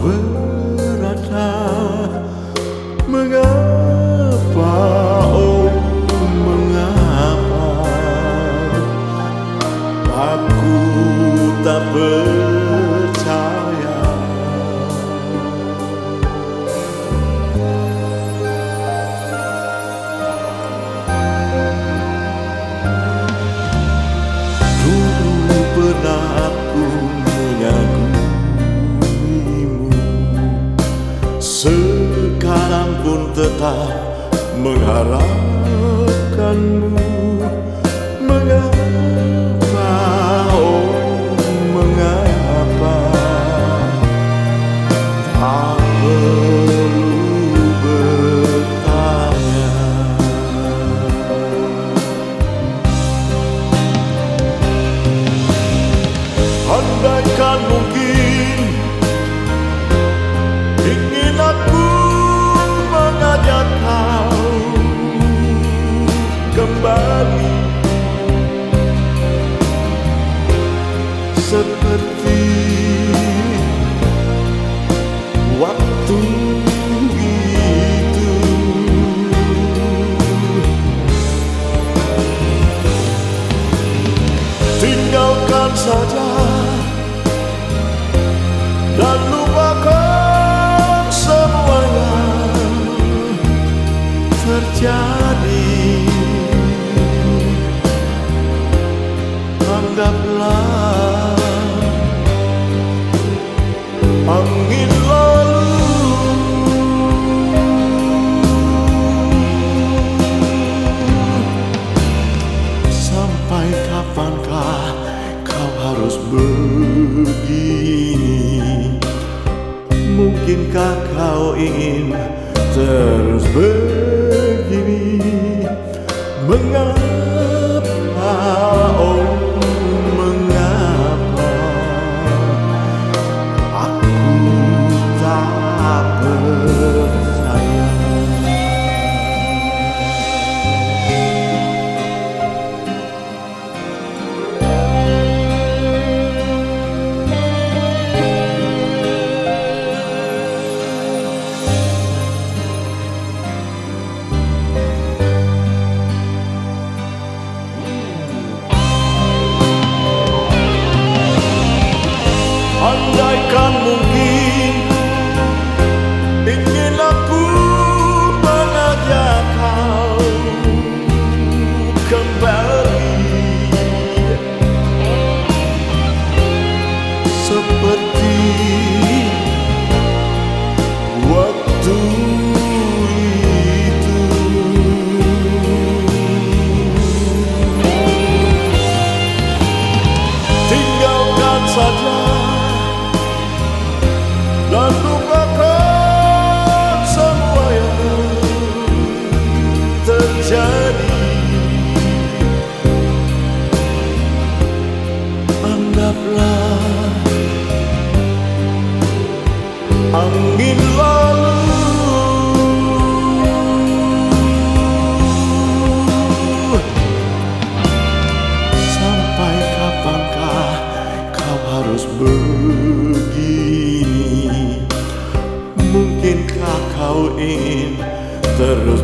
berkata, mengapa, oh mengapa aku tak percaya. Dulu pernah aku mengagumimu, sekarang pun tetap mengharapkanmu. Mengapa, oh mengapa tak perlu bertanya. Andaikan mungkin ingin aku mengajak kau kembali seperti waktu itu. Tinggalkan saja dan lupakan semua yang terjadi. Anggaplah angin lalu. Sampai kapankah kau harus begini? Mungkinkah kau ingin terus begini? Mengapa, oh mengapa aku tak percaya. Andaikan mungkin ingin aku mengajak kau kembali seperti waktu itu. Tinggalkan saja dan lupakan semua yang terjadi. Anggaplah angin lalu. Sampai kapankah kau harus begini? Mungkinkah kau ingin terus